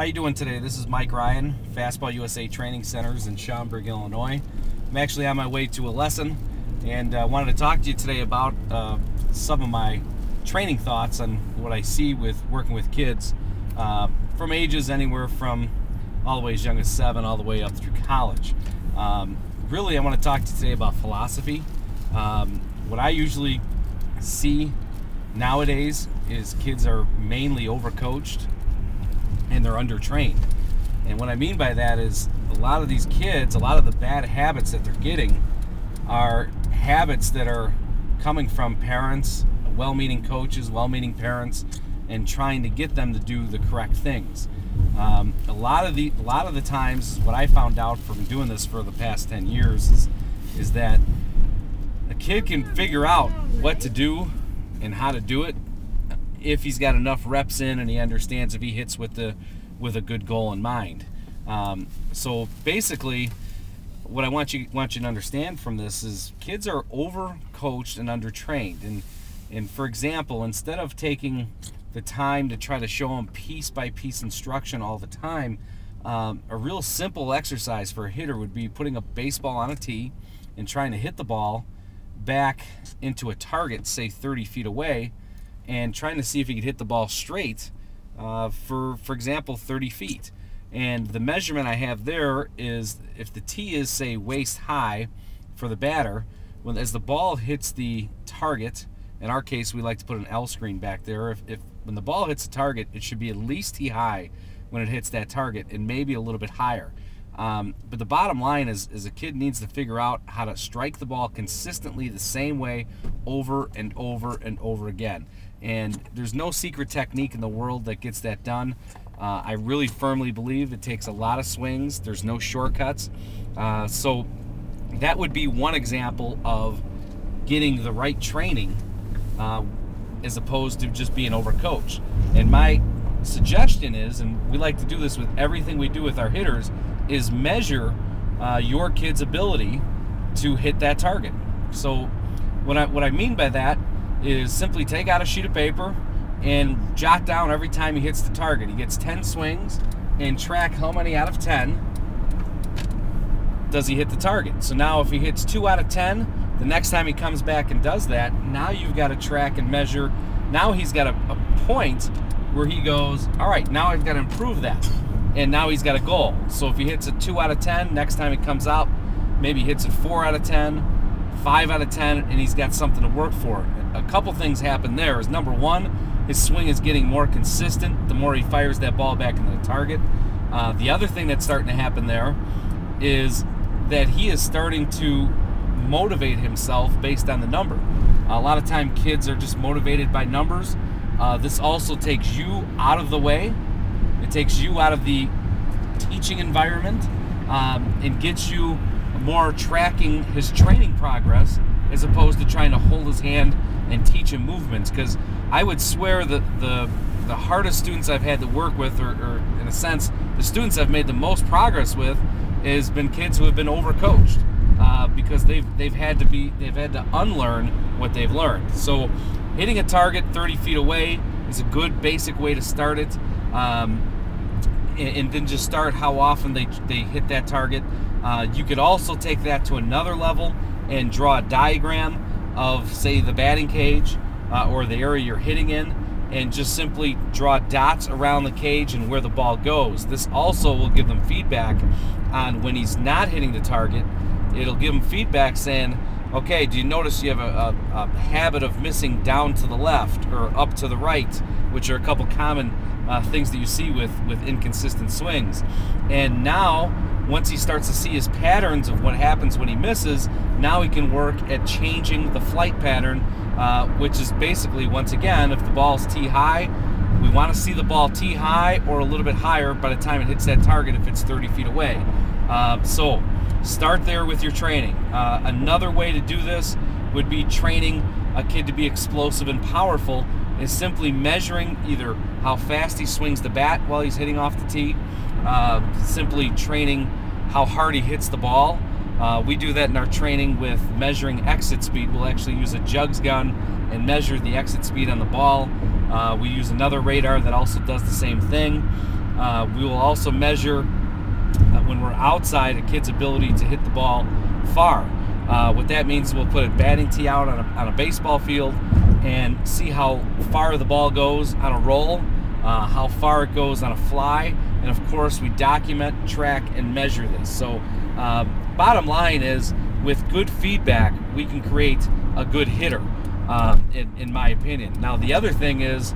How you doing today? This is Mike Ryan, Fastball USA Training Centers in Schaumburg, Illinois. I'm actually on my way to a lesson and wanted to talk to you today about some of my training thoughts on what I see with working with kids from ages anywhere from all the way as young as 7 all the way up through college. Really, I want to talk to you today about philosophy. What I usually see nowadays is kids are mainly overcoached and they're undertrained. And what I mean by that is a lot of these kids, a lot of the bad habits that they're getting are habits that are coming from parents, well-meaning coaches, well-meaning parents, and trying to get them to do the correct things. A lot of the times, what I found out from doing this for the past 10 years is that a kid can figure out what to do and how to do it if he's got enough reps in and he understands if he hits with a good goal in mind. So basically, what I want you to understand from this is kids are overcoached and undertrained. And for example, instead of taking the time to try to show them piece by piece instruction all the time, a real simple exercise for a hitter would be putting a baseball on a tee and trying to hit the ball back into a target, say 30 feet away, and trying to see if he could hit the ball straight for example 30 feet. And the measurement I have there is if the tee is, say, waist high for the batter, as the ball hits the target, in our case we like to put an L screen back there, if when the ball hits the target, it should be at least tee high when it hits that target, and maybe a little bit higher. But the bottom line is a kid needs to figure out how to strike the ball consistently the same way over and over and over again. And there's no secret technique in the world that gets that done. I really firmly believe it takes a lot of swings. There's no shortcuts. So that would be one example of getting the right training as opposed to just being overcoached. And my suggestion is, and we like to do this with everything we do with our hitters, is measure your kid's ability to hit that target. So what I mean by that is simply take out a sheet of paper and jot down every time he hits the target. He gets 10 swings and track how many out of 10 does he hit the target. So now if he hits 2 out of 10, the next time he comes back and does that, now you've got to track and measure. Now he's got a point where he goes, all right, now I've got to improve that. And now he's got a goal. So if he hits a 2 out of 10, next time he comes out, maybe he hits a 4 out of 10, 5 out of 10, and he's got something to work for. A couple things happen there is, number one, his swing is getting more consistent the more he fires that ball back into the target. The other thing that's starting to happen there is that he is starting to motivate himself based on the number. A lot of time kids are just motivated by numbers. This also takes you out of the way. It takes you out of the teaching environment and gets you more tracking his training progress as opposed to trying to hold his hand and teach him movements. Because I would swear that the hardest students I've had to work with, or in a sense, the students I've made the most progress with, has been kids who have been overcoached because they've had to unlearn what they've learned. So hitting a target 30 feet away is a good basic way to start it. And then just start how often they hit that target. You could also take that to another level and draw a diagram of, say, the batting cage or the area you're hitting in, and just simply draw dots around the cage and where the ball goes. This also will give them feedback on when he's not hitting the target. It'll give them feedback saying, okay, do you notice you have a habit of missing down to the left or up to the right, which are a couple common things that you see with inconsistent swings. And now, once he starts to see his patterns of what happens when he misses, now he can work at changing the flight pattern, which is basically, once again, if the ball's tee high, we want to see the ball tee high or a little bit higher by the time it hits that target if it's 30 feet away. So start there with your training. Another way to do this would be training a kid to be explosive and powerful, is simply measuring either how fast he swings the bat while he's hitting off the tee, simply training how hard he hits the ball. We do that in our training with measuring exit speed. We'll actually use a jugs gun and measure the exit speed on the ball. We use another radar that also does the same thing. We will also measure when we're outside a kid's ability to hit the ball far. What that means is we'll put a batting tee out on a baseball field and see how far the ball goes on a roll, how far it goes on a fly, and of course we document, track, and measure this. So bottom line is, with good feedback, we can create a good hitter, in my opinion. Now the other thing is,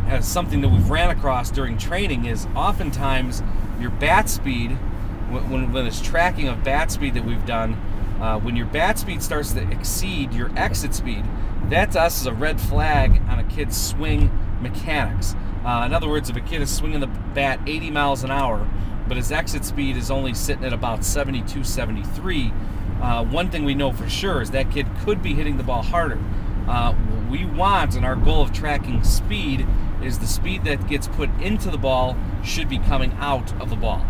as something that we've ran across during training, is oftentimes your bat speed, when it's tracking of bat speed that we've done, when your bat speed starts to exceed your exit speed, that to us is a red flag on a kid's swing mechanics. In other words, if a kid is swinging the bat 80 miles an hour, but his exit speed is only sitting at about 72, 73, one thing we know for sure is that kid could be hitting the ball harder. What we want, and our goal of tracking speed, is the speed that gets put into the ball should be coming out of the ball.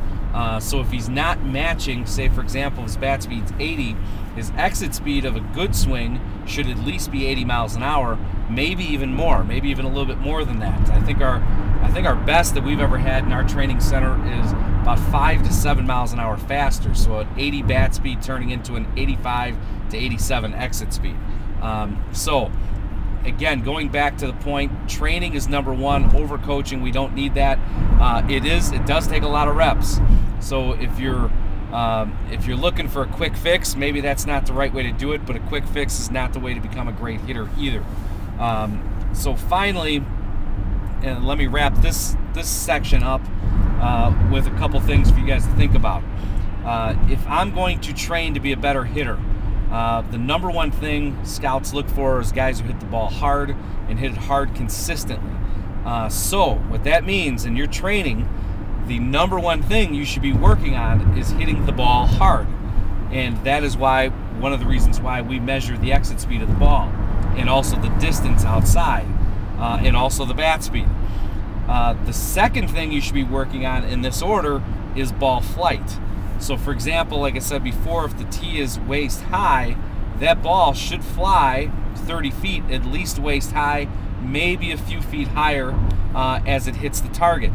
So if he's not matching, say for example, his bat speed's 80, his exit speed of a good swing should at least be 80 miles an hour, maybe even more, maybe even a little bit more than that. I think our best that we've ever had in our training center is about 5 to 7 miles an hour faster. So an 80 bat speed turning into an 85 to 87 exit speed. So again, going back to the point, training is number one. Overcoaching, we don't need that. It does take a lot of reps. So if you're looking for a quick fix, maybe that's not the right way to do it, but a quick fix is not the way to become a great hitter either. So finally, and let me wrap this section up with a couple things for you guys to think about. If I'm going to train to be a better hitter, the number one thing scouts look for is guys who hit the ball hard and hit it hard consistently. So what that means in your training, the number one thing you should be working on is hitting the ball hard. And that is one of the reasons why we measure the exit speed of the ball, and also the distance outside, and also the bat speed. The second thing you should be working on in this order is ball flight. So for example, like I said before, if the tee is waist high, that ball should fly 30 feet, at least waist high, maybe a few feet higher as it hits the target.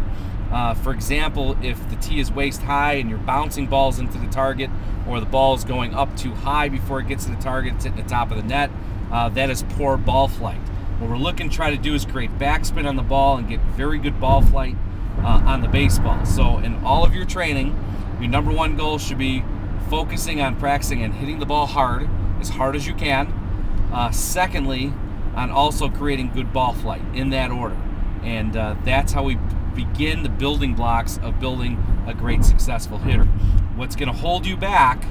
For example, if the tee is waist high and you're bouncing balls into the target, or the ball is going up too high before it gets to the target, it's hitting the top of the net, that is poor ball flight. What we're looking to try to do is create backspin on the ball and get very good ball flight on the baseball. So in all of your training, your number one goal should be focusing on practicing and hitting the ball hard as you can. Secondly, on also creating good ball flight, in that order. And that's how we begin the building blocks of building a great successful hitter. What's going to hold you back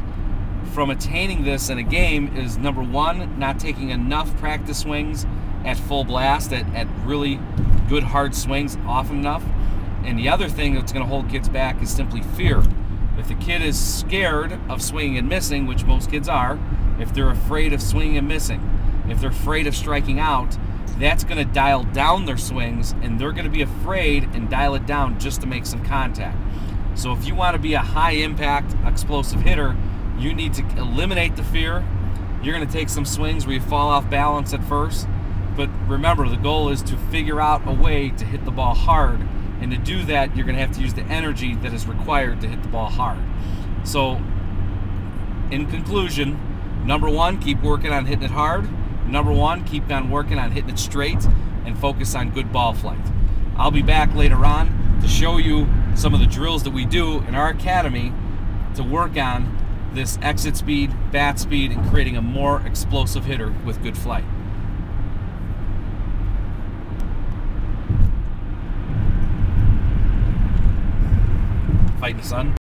from attaining this in a game is, number one, not taking enough practice swings at full blast, at really good hard swings often enough. And the other thing that's going to hold kids back is simply fear. If the kid is scared of swinging and missing, which most kids are, if they're afraid of swinging and missing, if they're afraid of striking out, that's going to dial down their swings, and they're going to be afraid and dial it down just to make some contact. So if you want to be a high impact, explosive hitter, you need to eliminate the fear. You're going to take some swings where you fall off balance at first, but remember, the goal is to figure out a way to hit the ball hard, and to do that, you're going to have to use the energy that is required to hit the ball hard. So in conclusion, number one, keep working on hitting it hard. Number one, keep on working on hitting it straight, and focus on good ball flight. I'll be back later on to show you some of the drills that we do in our academy to work on this exit speed, bat speed, and creating a more explosive hitter with good flight. Fighting the sun.